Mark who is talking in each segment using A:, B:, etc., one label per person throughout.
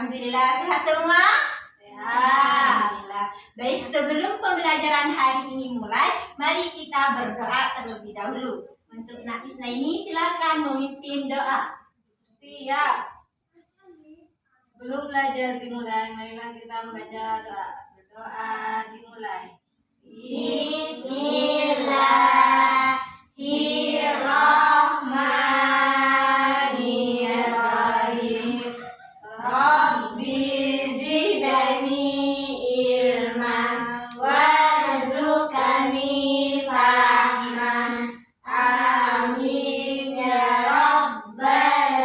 A: Alhamdulillah, sehat semua? Alhamdulillah. Baik, sebelum pembelajaran hari ini mulai, mari kita berdoa terlebih dahulu. Untuk Nak Isnaini, silakan memimpin doa.
B: Siap. Belum belajar dimulai, marilah kita membaca doa. Berdoa dimulai. Bismillahirrahmanirrahim. Rabbi zidni ilman warzuqni fahman. Amin ya rabbal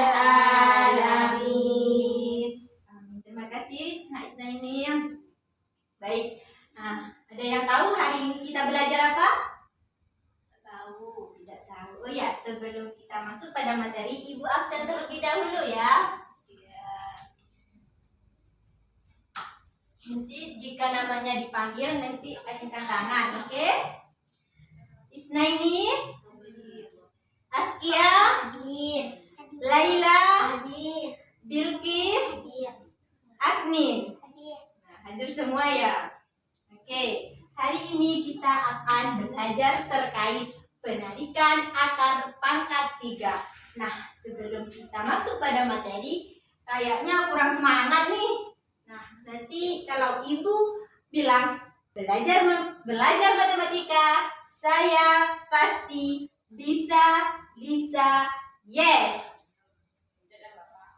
B: alamin.
A: Amin. Terima kasih, Nak Isnaini. Baik, ada yang tahu hari ini kita belajar apa?
B: Tahu.
A: Tidak tahu. Oh ya, sebelum kita masuk pada materi, Ibu absen terlebih dahulu ya. Nanti jika namanya dipanggil, nanti acungkan tangan, oke? Isnaini, Askia, Laila, Bilqis, Agnin. Nah, hadir semua ya. Oke, hari ini kita akan belajar terkait penarikan akar pangkat 3. Nah, sebelum kita masuk pada materi, kayaknya kurang semangat nih. Nah, nanti kalau ibu bilang belajar matematika, saya pasti bisa, yes.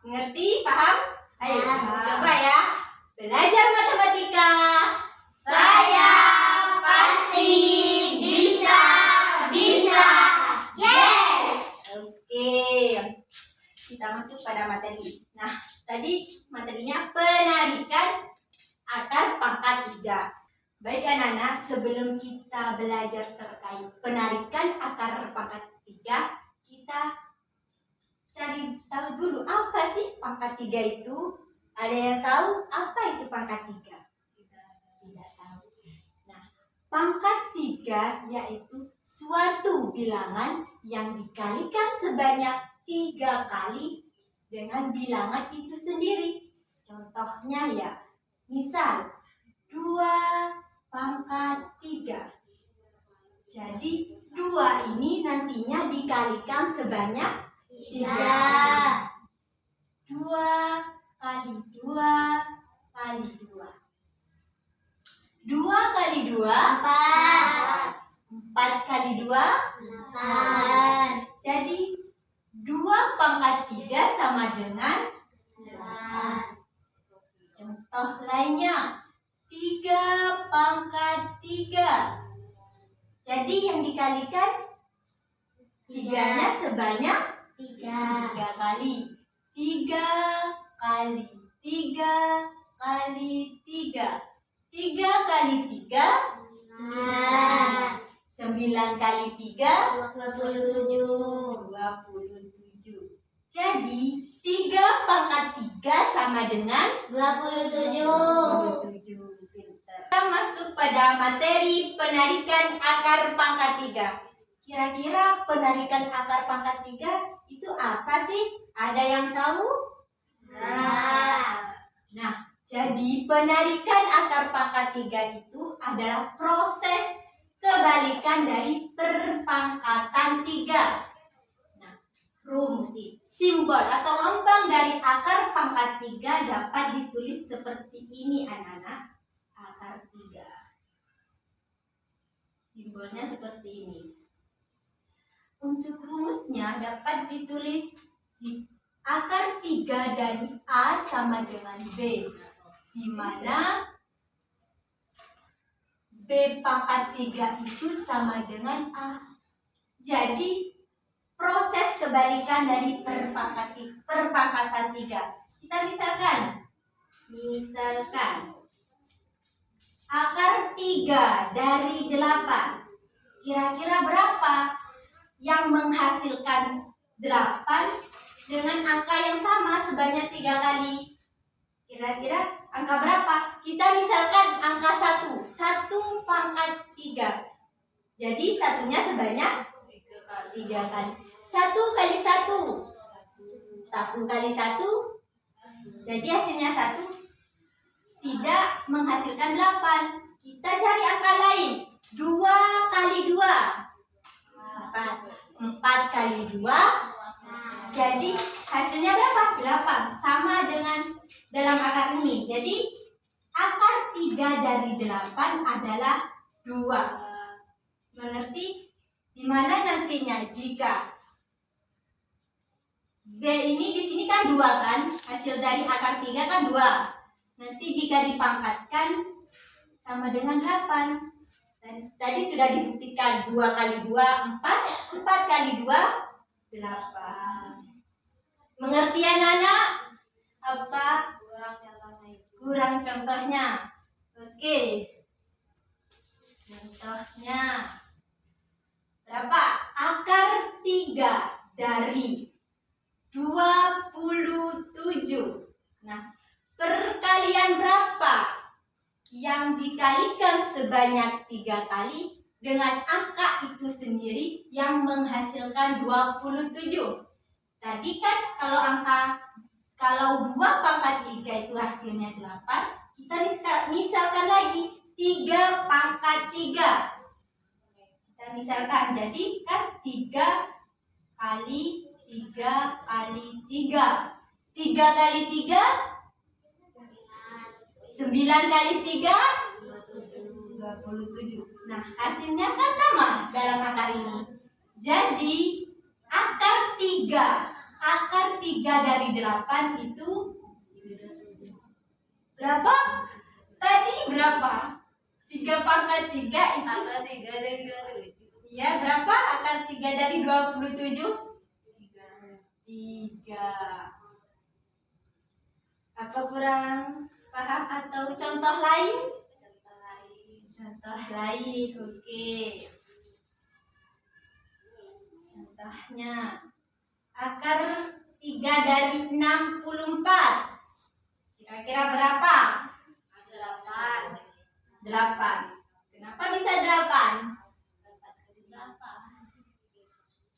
A: Ngerti? Paham? Ayo, coba ya. Belajar matematika, saya pasti bisa, yes. Oke, kita masuk pada materi. Nah, tadi materinya penarikan akar pangkat 3. Baik anak-anak, sebelum kita belajar terkait penarikan akar pangkat 3, kita cari tahu dulu apa sih pangkat 3 itu. Ada yang tahu apa itu pangkat 3? Tidak tahu. Nah, pangkat 3 yaitu suatu bilangan yang dikalikan sebanyak 3 kali dengan bilangan itu sendiri. Contohnya ya, misal 2 pangkat 3. Jadi 2 ini nantinya dikalikan sebanyak 3. 2 kali 2 kali 2. 2 kali 2 4. 4 kali 2 8. Jadi 2 pangkat 3 sama dengan 8. Contoh lainnya 3 pangkat 3. Jadi yang dikalikan 3-nya sebanyak 3 kali. 3 kali 3 kali 3. 3 kali 3 9 kali 3 27. Jadi 3 pangkat 3 sama dengan 27. Pinter. Kita masuk pada materi penarikan akar pangkat 3. Kira-kira penarikan akar pangkat 3 itu apa sih? Ada yang tahu? Nah, jadi penarikan akar pangkat 3 itu adalah proses kebalikan dari perpangkatan 3. Nah, rumus simbol atau lambang dari akar pangkat 3 dapat ditulis seperti ini anak-anak. Akar 3. Simbolnya seperti ini. Untuk rumusnya dapat ditulis akar 3 dari A sama dengan B, di mana B pangkat 3 itu sama dengan A. Jadi proses kebalikan dari perpangkatan 3. Kita misalkan akar 3 dari 8. Kira-kira berapa yang menghasilkan 8 dengan angka yang sama sebanyak 3 kali? Kira-kira angka berapa? Kita misalkan angka 1 pangkat 3. Jadi satunya sebanyak 3 kali. 1 kali 1 1 kali 1 Jadi hasilnya 1 tidak menghasilkan 8. Kita cari angka lain. 2 kali 2. 4. 4 kali 2. Jadi hasilnya berapa? 8. Sama dengan dalam akar ini. Jadi akar 3 dari 8 adalah 2. Mengerti? Dimana nantinya jika B ini di sini kan 2 kan? Hasil dari akar 3 kan 2. Nanti jika dipangkatkan sama dengan 8. Dan tadi sudah dibuktikan 2 kali 2 4, 4 kali 2 8. Mengerti anak-anak? Apa? Kurang contohnya. Oke. Contohnya. Berapa? Akar 3 dari 27. Nah, perkalian berapa yang dikalikan sebanyak 3 kali dengan angka itu sendiri yang menghasilkan 27. Tadi kan kalau 2 pangkat 3 itu hasilnya 8, kita misalkan lagi 3 pangkat 3. Kita misalkan jadi kan 3 kali 3 kali 3. 3 kali 3 9 kali 3 27. Nah, hasilnya kan sama dalam akar ini. Jadi akar 3 dari 8 itu berapa? Tadi berapa? 3 pangkat 3 itu
B: Akar 3 dari 27.
A: iya, berapa akar 3 dari 27? 3. Apa kurang paham atau contoh lain? Contoh lain, oke. Contohnya akar 3 dari 64. Kira-kira berapa? 8. Kenapa bisa 8?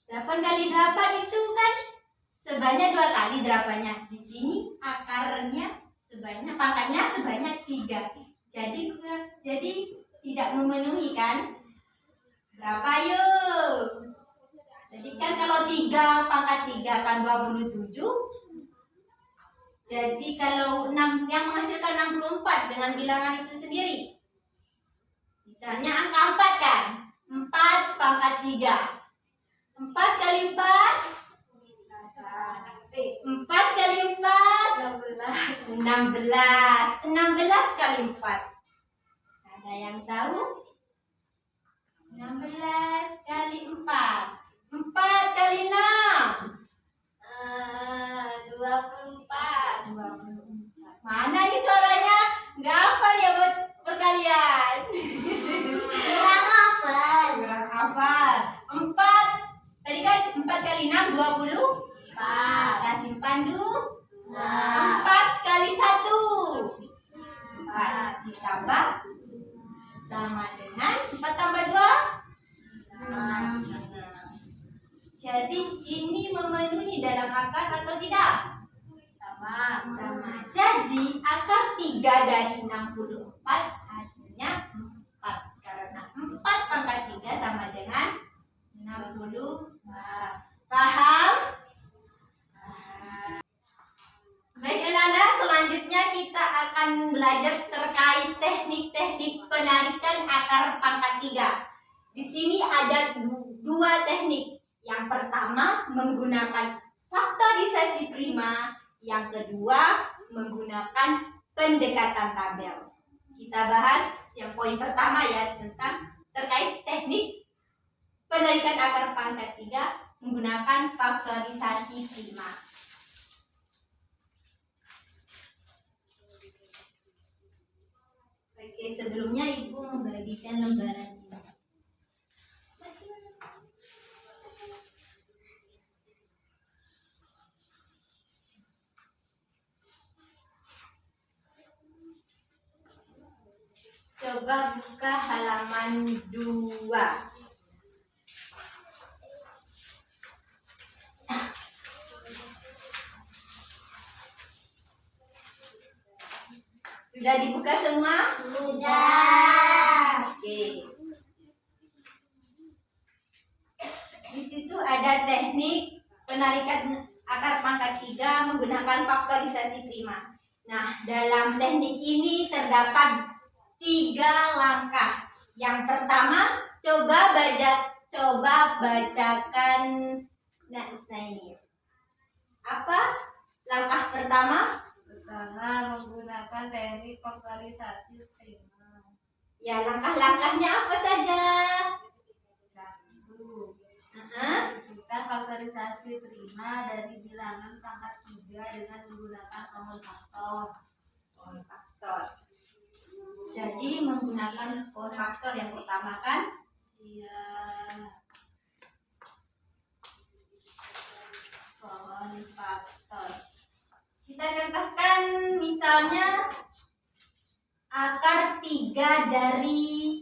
A: 8 kali 8 itu kan sebanyak 2 kali 8-nya. Di sini akarnya pangkatnya sebanyak 3. Jadi tidak memenuhi kan? Berapa yuk? Jadi kan kalau 3 pangkat 3 kan 27. Jadi kalau 6 yang menghasilkan 64 dengan bilangan itu sendiri. Misalnya angka 4 kan? 4 pangkat 3. 4 kali 4 4 kali 4 16 kali 4. Ada yang tahu? 16 kali 4. 4 kali 6
B: 24.
A: Mana nih suaranya? Nggak hafal ya buat perkalian.
B: Kurang hafal.
A: Kurang hafal. 4. Tadi kan 4 kali 6 24. Nah, simpan dulu. 4 kali 1 4 ditambah sama dengan 4 tambah 2 6. Jadi ini memenuhi dalam akar atau tidak? Sama. Jadi akar 3 dari 64 hasilnya 4. Karena 4 pangkat 3 sama dengan 64. Paham? Baik anak-anak, selanjutnya kita akan belajar terkait teknik-teknik penarikan akar pangkat 3. Di sini ada 2 teknik. Yang pertama menggunakan faktorisasi prima, yang kedua menggunakan pendekatan tabel. Kita bahas yang poin pertama ya, tentang terkait teknik penarikan akar pangkat 3 menggunakan faktorisasi prima. Oke, sebelumnya Ibu membagikan lembaran ini. Coba buka halaman 2. Sudah dibuka semua?
C: Sudah.
A: Oke. Di situ ada teknik penarikan akar pangkat 3 menggunakan faktorisasi prima. Nah, dalam teknik ini terdapat 3 langkah. Yang pertama, coba bacakan nah ini. Apa langkah pertama?
B: Pertama, menggunakan teknik faktorisasi prima.
A: Ya, langkah-langkahnya apa saja?
B: 1.
A: Hah?
B: Kita faktorisasi prima dari bilangan pangkat 3 dengan menggunakan pohon faktor.
A: Pohon faktor. Jadi menggunakan pohon faktor yang pertama kan?
B: Iya. Pohon faktor.
A: Kita contohkan misalnya akar 3 dari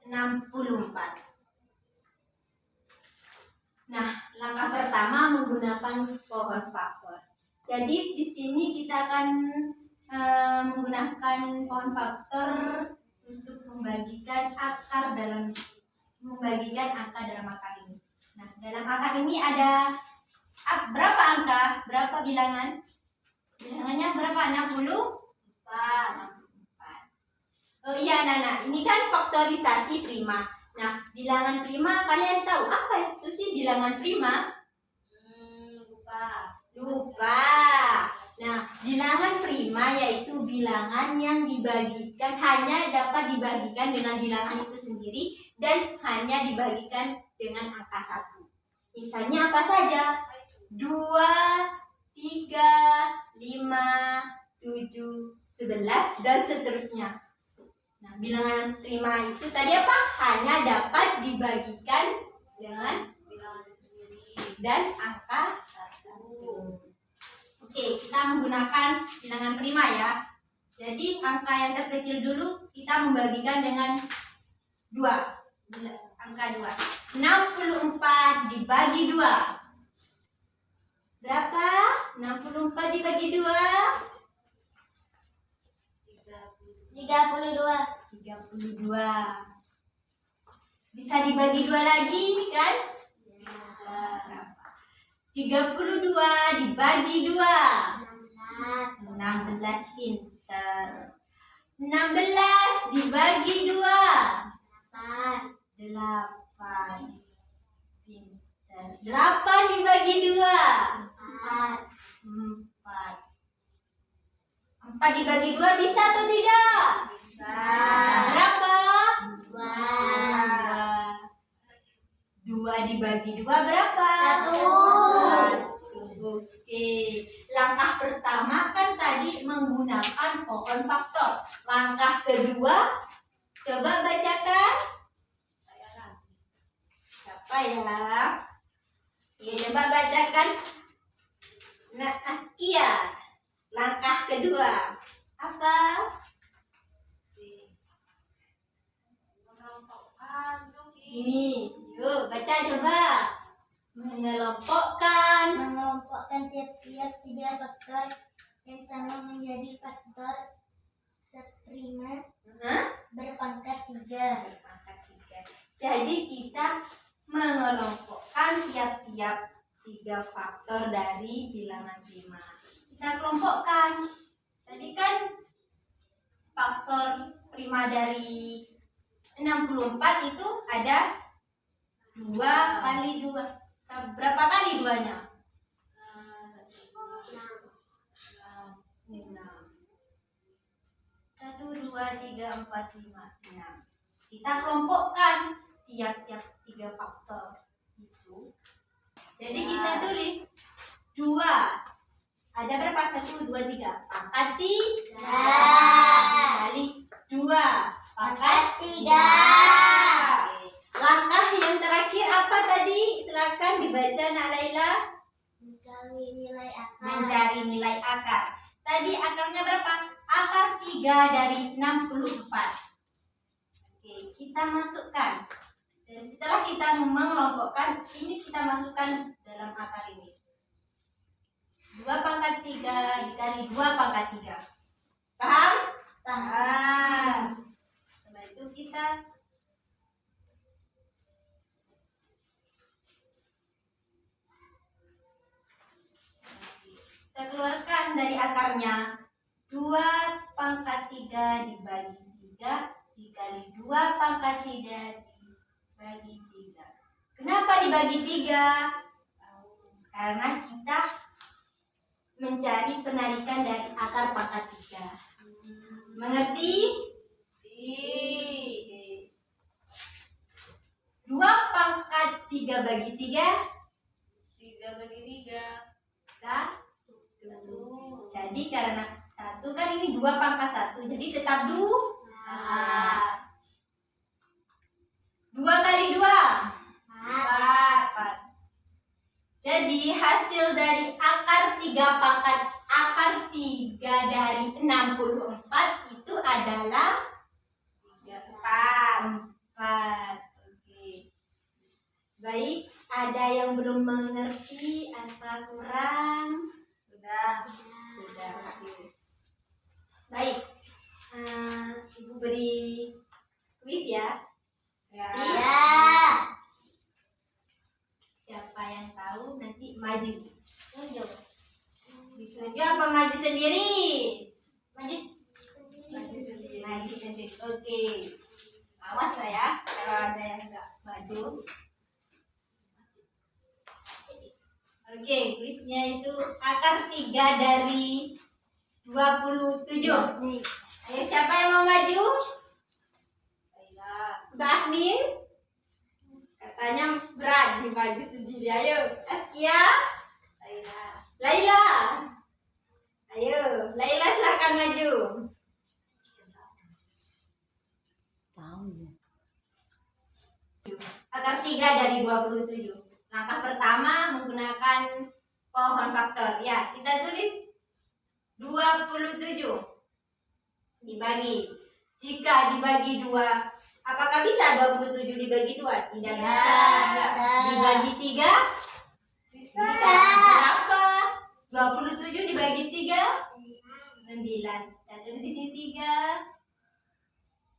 A: 64. Nah, langkah pertama menggunakan pohon faktor. Jadi di sini kita akan menggunakan pohon faktor untuk membagikan akar dalam akar ini. Nah, dalam akar ini ada berapa angka? Berapa bilangan? Bilangannya berapa? 64. Oh iya, Nana, ini kan faktorisasi prima. Nah, bilangan prima kalian tahu apa itu sih bilangan prima? Lupa. Nah, bilangan prima yaitu bilangan yang dibagikan hanya dapat dibagikan dengan bilangan itu sendiri dan hanya dibagikan dengan angka 1. Misalnya apa saja? 2, 3, 5, 7, 11 dan seterusnya. Nah, bilangan prima itu tadi apa? Hanya dapat dibagikan dengan
B: Bilangan sendiri.
A: dan angka 1. Oke, kita menggunakan bilangan prima ya. Jadi angka yang terkecil dulu kita membagikan dengan 2. Angka 2. 64 dibagi 2. Berapa? 64 dibagi 2.
C: 32.
A: 32. Bisa dibagi 2 lagi kan?
B: Bisa.
A: 32 dibagi 2.
C: 16.
A: 16 pinter. 16 dibagi 2.
C: 8.
A: 8 pinter. 8 dibagi 2.
C: 4.
A: 4. 4 dibagi 2 bisa atau tidak?
B: Bisa.
A: Berapa?
C: 2.
A: 2 dibagi 2 berapa?
C: 1.
A: Oke. Langkah pertama kan tadi menggunakan pohon faktor. Langkah kedua, coba bacakan. Siapa ya? Ya, coba bacakan. Nah, Askia. Langkah kedua. Apa?
B: Mengelompokkan dong.
A: Ini. Yuk, baca coba. Mengelompokkan.
C: Mengelompokkan tiap-tiap 3 faktor yang sama menjadi faktor seprima
A: Hah?
C: berpangkat 3.
A: Berpangkat 3. Jadi kita mengelompokkan tiap-tiap 3 faktor dari bilangan prima. Kita kelompokkan. Tadi kan faktor prima dari 64 itu ada 2 kali 2. Berapa kali 2-nya? 6. 1, 2, 3, 4, 5, 6. Kita kelompokkan tiap-tiap 3 faktor itu. Jadi kita tulis 2. Ada berapa? 1, 2, 3. Pangkat 3 kali 2. Pangkat 3. Oke. Langkah yang terakhir apa tadi? Silakan dibaca, Nak Laila.
C: Mencari nilai akar.
A: Mencari nilai akar. Tadi akarnya berapa? Akar 3 dari 64. Oke, kita masukkan. Dan setelah kita mengelompokkan, ini kita masukkan dalam akar ini. 2 pangkat pangkat 3 dikali 2 pangkat 3. Paham? Paham. Setelah itu kita keluarkan dari akarnya. 2 pangkat 3 dibagi 3 dikali 2 pangkat 3 dibagi 3. Kenapa dibagi 3? Karena kita mencari penarikan dari akar pangkat 3. Mengerti? Oke. 2 pangkat 3 bagi 3
B: 3 bagi 3.
A: 1. Jadi karena 1 kan ini 2 pangkat 1, jadi tetap 2. 2 kali 2 4. Jadi hasil dari akar 3 dari 64 itu adalah 4. Oke. Baik, ada yang belum mengerti apa kurang? Sudah. Oke. Baik. Ibu beri kuis ya.
C: Ya.
A: Siapa yang tahu nanti maju. Maju apa maju sendiri? Maju sendiri. Oke. Awas saya kalau ada yang enggak maju. Oke, kuisnya itu akar 3 dari 27. Ayo siapa yang mau maju? Mbak Agnin? Katanya berat maju sendiri. Ayo, Askia. Laila. Ayo, Laila silakan maju. Akar 3 dari 27. Langkah pertama menggunakan pohon faktor. Ya, kita tulis 27 dibagi. Jika dibagi 2, apakah bisa 27 dibagi 2? Tidak bisa. Dibagi 3? Bisa. Berapa? 27 dibagi 3? 9. Kita tulis di sini 3.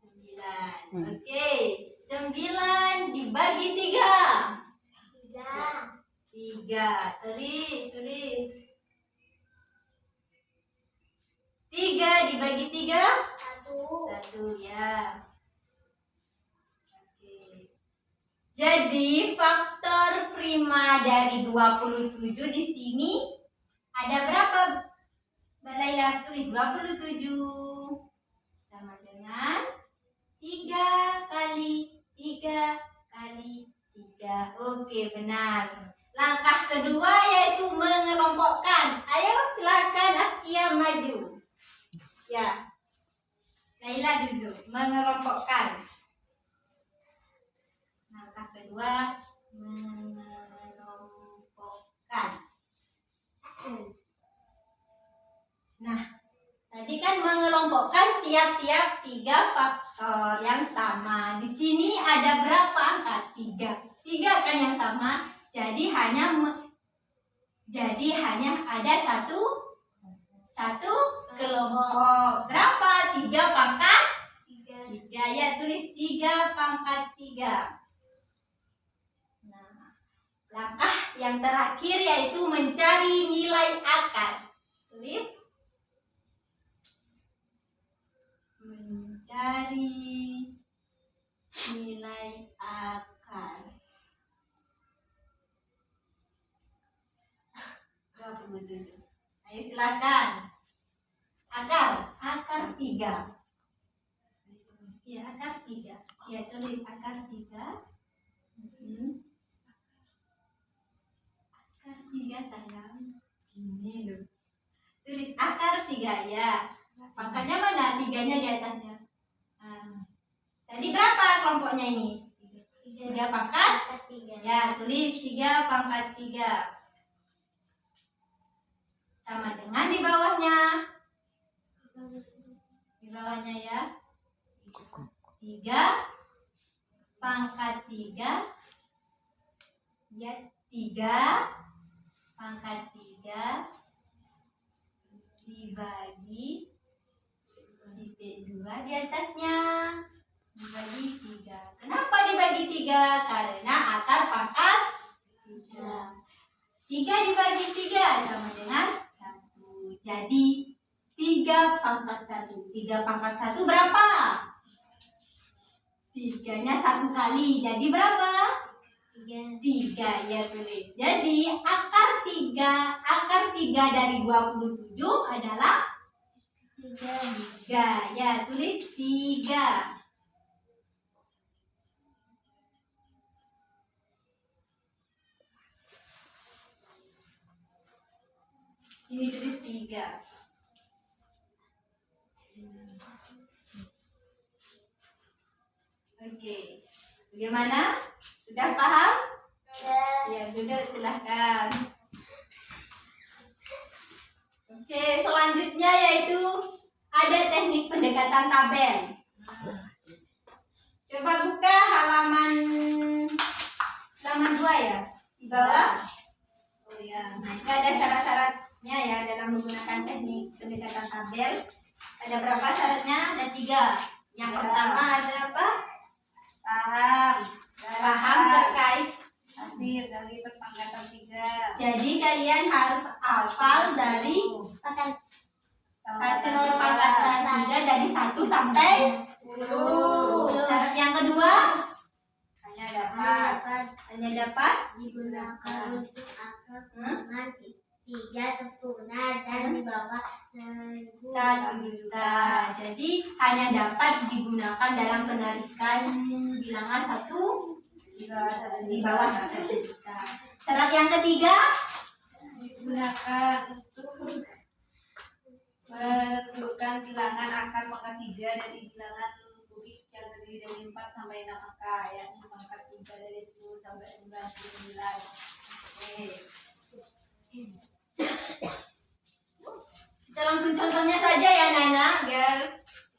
A: 9. Oke, 9 dibagi 3. 3. Tulis. 3 dibagi 3? 1 ya. Oke. Jadi faktor prima dari 27 di sini ada berapa? Mbak Laila tulis 27 sama dengan 3 kali 3 kali 3. Oke, benar. Langkah kedua yaitu mengelompokkan. Ayo silakan Askia maju. Ya. Laila duduk, mengelompokkan. Langkah kedua mengelompokkan. Nah, tadi kan mengelompokkan tiap-tiap 3 faktor yang sama. Di sini ada berapa angka? 3. 3 kan yang sama. Jadi hanya ada satu kelompok. Berapa? 3 pangkat 3. Ya, tulis 3 pangkat 3. Nah, langkah yang terakhir yaitu mencari nilai akar. Tulis mencari nilai akar. 27. Ayo silakan. Akar 3. Ya, akar 3. Ya, tulis akar 3. Akar 3 sayang. Gini loh. Tulis akar 3 ya. Pangkatnya mana? 3-nya di atasnya. Nah, tadi berapa kelompoknya ini? 3 pangkat 3. Ya, tulis 3 pangkat 3. Sama dengan di bawahnya. Di bawahnya ya. 3 pangkat 3. Ya, 3 pangkat 3 3 karena akar pangkat 3. 3 dibagi 3 sama dengan 1. Jadi 3 pangkat 1. 3 pangkat 1 berapa? 3-nya 1 kali. Jadi berapa? 3 ya tulis. Jadi akar 3 dari 27 adalah 3. Ya, tulis 3. Sini tulis 3. Oke. Bagaimana? Sudah paham? Ya, duduk silahkan. Oke, selanjutnya yaitu ada teknik pendekatan tabel. Coba buka halaman 2 ya, di bawah. Oh ya, nah itu ada syarat-syaratnya ya dalam menggunakan teknik pendekatan tabel. Ada berapa syaratnya? Ada 3. Yang pertama ada apa? Paham terkait
B: hasil dari perpangkatan 3.
A: Jadi kalian harus hafal dari hasil perpangkatan 3 dari 1 sampai 10. Syarat yang kedua hanya dapat
C: digunakan untuk akar dengan 3 sempurna dan di bawah
A: 1 juta. Jadi hanya dapat digunakan dalam penarikan bilangan 1 di bawah 1 juta. Syarat yang ketiga
B: Digunakan untuk menentukan bilangan akar pangkat 3 dari bilangan kubik yang terdiri dari 4 sampai 6 angka, yakni pangkat 3 dari 10 sampai 99. Oke.
A: kita langsung contohnya saja ya Nana biar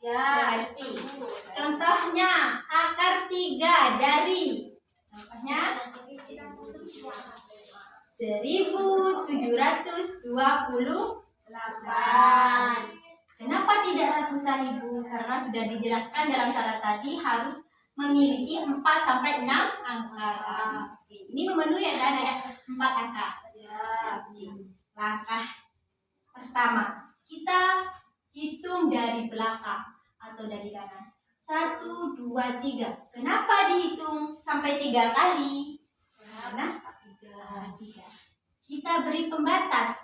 B: Ya,
A: berarti. Contohnya akar 3 dari contohnya 1728. Kenapa tidak ratusan ribu? Karena sudah dijelaskan dalam syarat tadi harus memiliki 4 sampai 6 angka. Oke, ini memenuhi ya kan ada 4 angka.
B: Ya.
A: Langkah pertama, kita hitung dari belakang atau dari kanan. 1, 2, 3. Kenapa dihitung sampai 3 kali? Karena 3. Kita beri pembatas.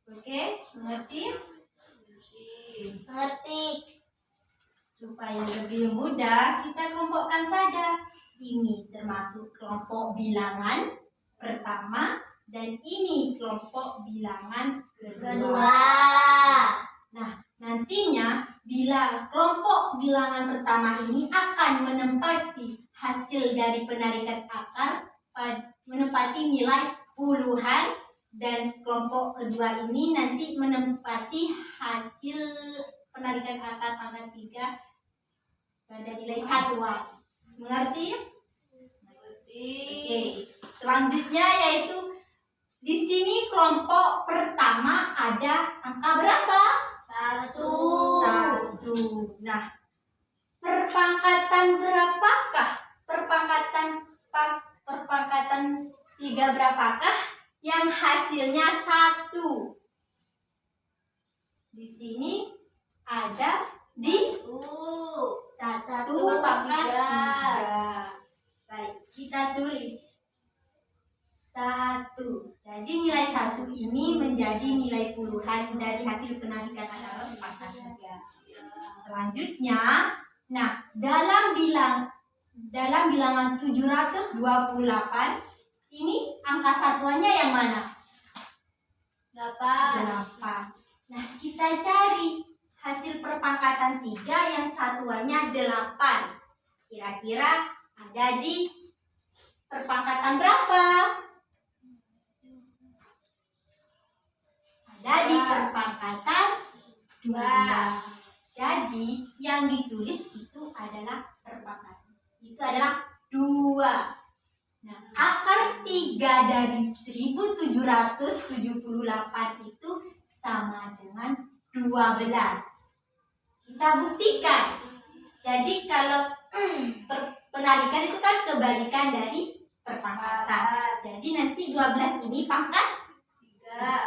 A: Oke, mengerti?
C: Mengerti.
A: Supaya lebih mudah, kita kelompokkan saja. Ini termasuk kelompok bilangan pertama dan ini kelompok bilangan kedua. Nah, nantinya bila kelompok bilangan pertama ini akan menempati hasil dari penarikan akar, menempati nilai puluhan, dan kelompok kedua ini nanti menempati hasil penarikan akar pangkat 3 pada nilai 1. Mengerti? Oke. Selanjutnya yaitu di sini kelompok pertama ada angka berapa? 1. Nah, perpangkatan berapakah? Perpangkatan 3 berapakah yang hasilnya 1? Di sini ada di 1 pangkat 3. Baik, kita tulis 1. Jadi nilai 1 ini menjadi nilai puluhan dari hasil penarikan akar pangkat 3. Selanjutnya, nah dalam bilangan 728 ini angka satuannya yang mana? 8. Nah, kita cari hasil perpangkatan 3 yang satuannya 8. Kira-kira ada di perpangkatan berapa? Ada di perpangkatan 2. Jadi yang ditulis itu adalah perpangkatan. Itu adalah 2. Nah, akar 3 dari 1778 itu sama dengan 12. Kita buktikan. Jadi kalau penarikan itu kan kebalikan dari perpangkatan. Jadi nanti 12 ini pangkat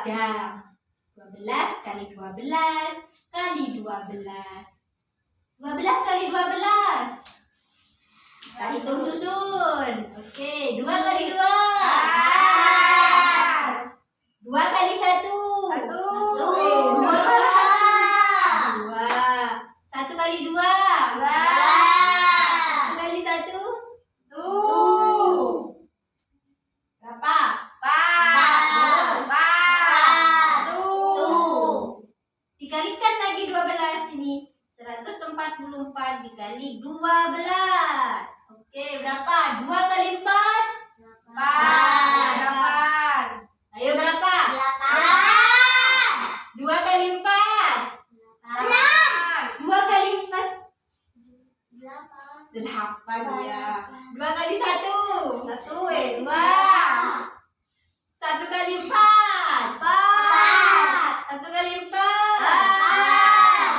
A: 3. 12 kali 12 kali 12. 12 kali 12. Kita hitung susun. Oke, 2 kali 2. 2 kali 1. 2. 1 kali 2. 1 kali 1. Berapa? 4. Dikalikan lagi 12 ini. 144 dikali 12. Oke, berapa? 2 kali 4.
B: 8.
A: Ayo berapa? 2 kali 4. 2 kali 4. 8 ya. 2 kali 1.
B: 2.
A: 1 kali 4. 1 kali 4.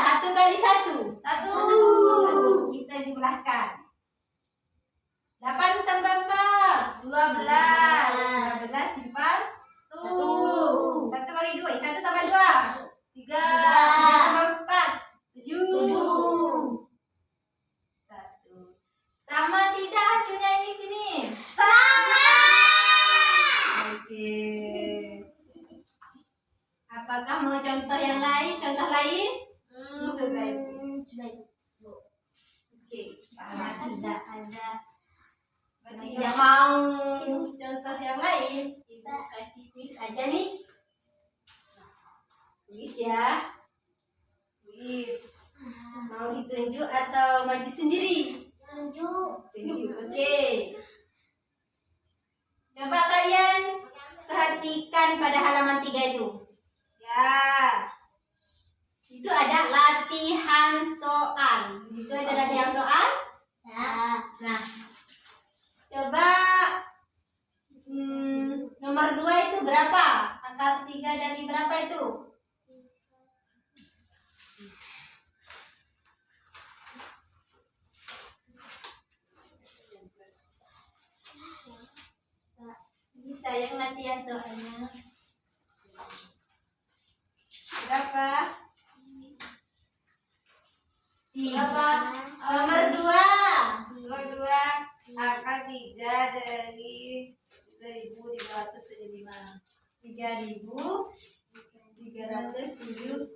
A: 1 kali 1.
B: 1.
A: Kita jumlahkan. 8 tambah 4.
B: 12.
A: 12 simpan.
B: 1.
A: 1 kali 2. 1 tambah 2. 3
B: 3.
A: tambah 4.
B: 7.
A: 1. Sama tidak hasilnya ini sini? Oke. Apakah mau contoh yang lain? Contoh lain?
B: Sudah itu.
A: Sudah itu. Oke. Karena tidak ada,
B: Berarti
A: tidak mau contoh yang lain, kita kasih kuis aja nih. Kuis ya. Kuis. Mau ditunjuk atau maju sendiri? Tunjuk. Oke. Coba kalian perhatikan pada halaman 3 itu. Ya. Itu ada latihan soal. Di situ ada latihan soal. Nah, coba nomor 2 itu berapa? Akar 3 dari berapa itu? Bisa yang latihan soalnya. Berapa? 3. Nomor 2.
B: 2 akar 3 dari 3.375.
A: 3.375.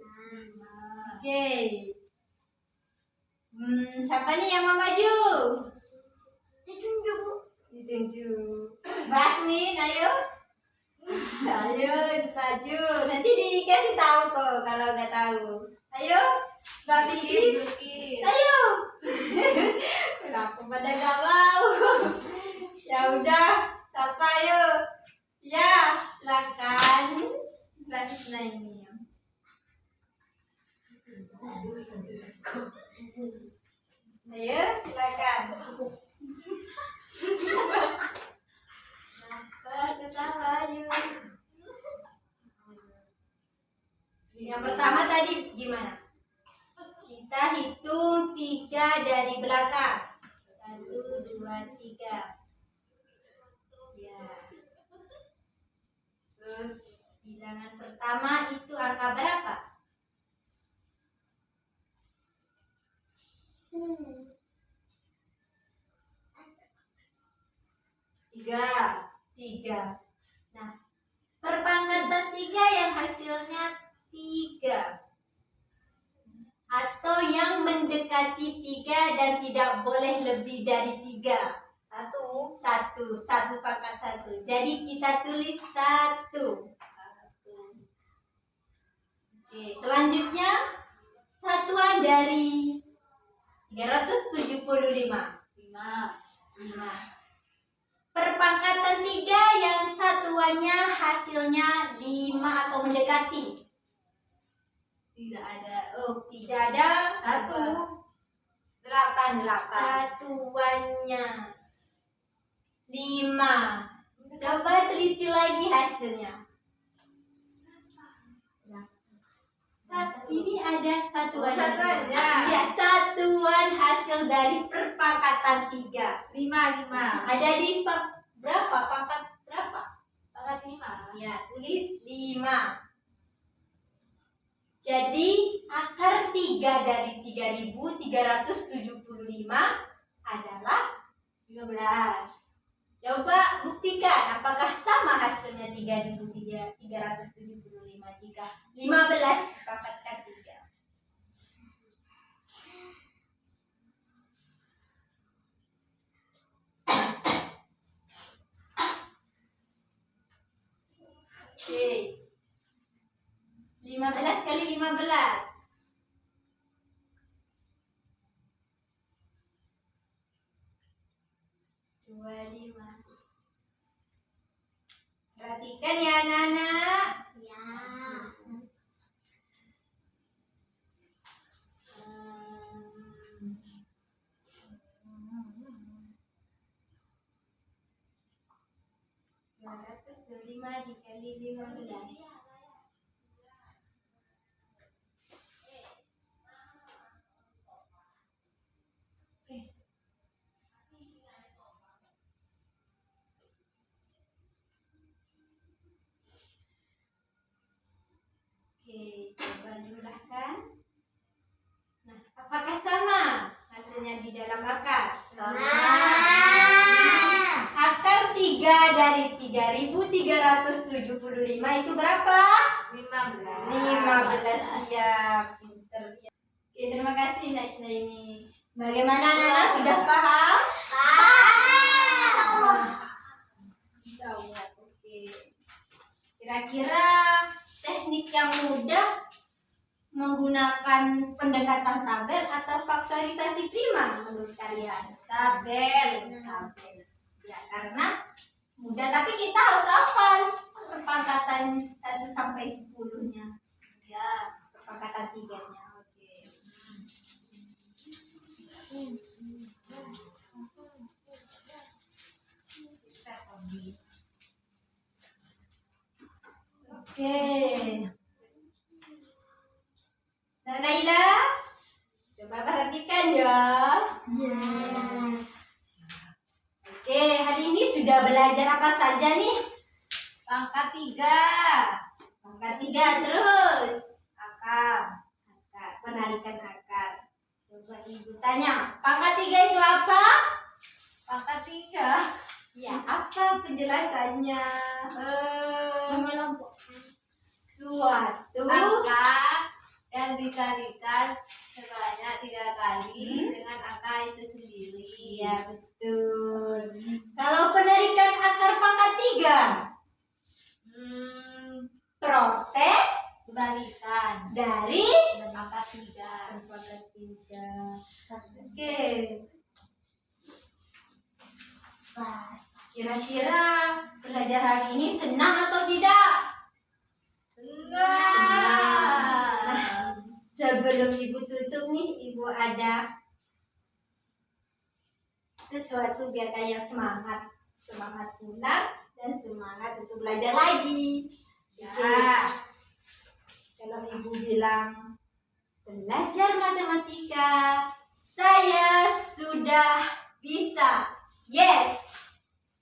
A: Oke. Siapa nih yang mau maju? Ditunjuk. Bakmin, ayo. Ayo maju. Nanti dikasih tahu kok kalau nggak tahu. Ayo, Mbak Bilkis. Ayo. Kenapa pada nggak mau? Ya udah, siapa ayo? Ya, silakan. Bagus ini. Ayo, silakan. Ketawa yuk. Yang pertama tadi gimana? Kita hitung 3 dari belakang. 1, 2, 3. Ya. Terus bilangan pertama itu angka berapa? 3. Nah, perpangkatan 3 yang hasilnya 3 atau yang mendekati 3 dan tidak boleh lebih dari 3. 1 pangkat 1. Jadi kita tulis 1. Oke, selanjutnya satuan dari 375. 5. Perpangkatan 3 yang satuannya hasilnya 5 atau mendekati. Tidak ada. Oh, tidak ada.
B: 8.
A: Satuannya 5. Coba teliti lagi hasilnya. Ini ada satuan.
B: Satu aja.
A: Ya, satuan hasil dari perpangkatan 3.
B: 5.
A: Ada di berapa? Pangkat berapa?
B: Pangkat 5.
A: Ya, tulis 5. Jadi akar 3 dari 3.375 adalah
B: 15.
A: Coba buktikan apakah sama hasilnya 3.375 jika 15 dipangkatkan 3. Oke. 15 kali 15. 25. Perhatikan ya anak-anak.
C: Ya.
A: Hmm. 225 dikali 15. Oke, coba jumlahkan. Nah, apakah sama hasilnya di dalam akar? Akar 3 dari 3.375 itu berapa? 15. Iya, pinter. Oke, terima kasih Najna ini. Bagaimana anak-anak, sudah paham? Insya Allah. Oke. Kira-kira teknik yang mudah menggunakan pendekatan tabel atau faktorisasi prima menurut kalian?
B: Tabel.
A: Ya, karena mudah, tapi kita harus hafal perpangkatan 1 sampai 10-nya. Ya, perpangkatan 3-nya. Oke. Oke. Nah, Naila, coba perhatikan ya. Oke, hari ini sudah belajar apa saja nih?
B: Pangkat 3.
A: Pangkat 3 terus.
B: Akar.
A: Penarikan akar. Coba ibu tanya, pangkat 3 itu apa?
B: Pangkat 3.
A: Ya, apa penjelasannya? Suatu
B: Angka yang dikalikan sebanyak 3 kali dengan angka itu sendiri.
A: Iya, betul. Kalau penarikan akar pangkat 3, proses
B: Kebalikan
A: dari
B: angka 3.
A: pangkat 3. Oke. Wah, kira-kira belajar hari ini senang atau tidak? Nah, sebelum ibu tutup nih, ibu ada sesuatu biar kayak semangat pulang dan semangat untuk belajar lagi.
B: Ya.
A: Kalau ibu bilang belajar matematika, saya sudah bisa. Yes.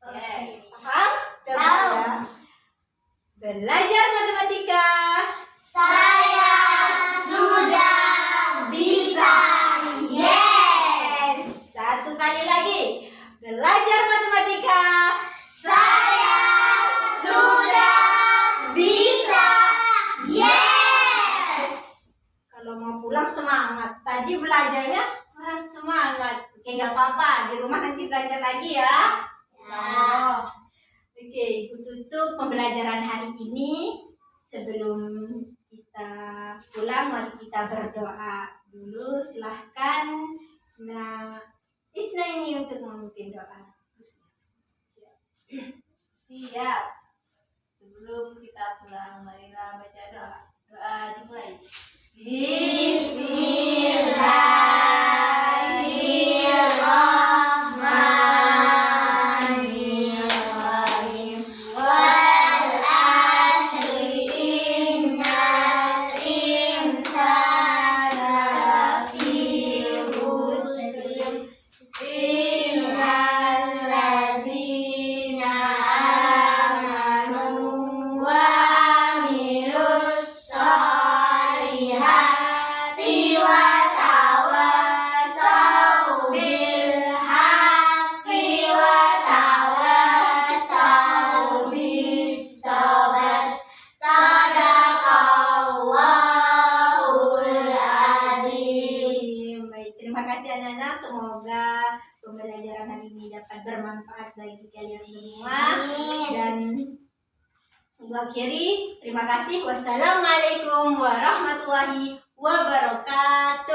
B: Yes.
A: Paham? Coba
C: Tahu.
A: ya. Belajar matematika,
C: Saya sudah bisa.
A: yes. Satu kali lagi. Belajar matematika,
C: Saya sudah bisa. Yes.
A: kalau mau pulang semangat. Tadi belajarnya kurang semangat. Oke, nggak apa-apa. Di rumah nanti belajar lagi ya.
B: Oh.
A: Oke, ibu tutup pembelajaran hari ini. Sebelum kita pulang, mari kita berdoa dulu. Silahkan. Nah, Isna ini untuk memimpin doa.
B: Siap. Sebelum kita pulang, marilah baca doa. Doa dimulai.
C: Bismillahirrahmanirrahim. Wal asri innal insana
A: Ibu akhiri, terima kasih. Wassalamualaikum warahmatullahi wabarakatuh.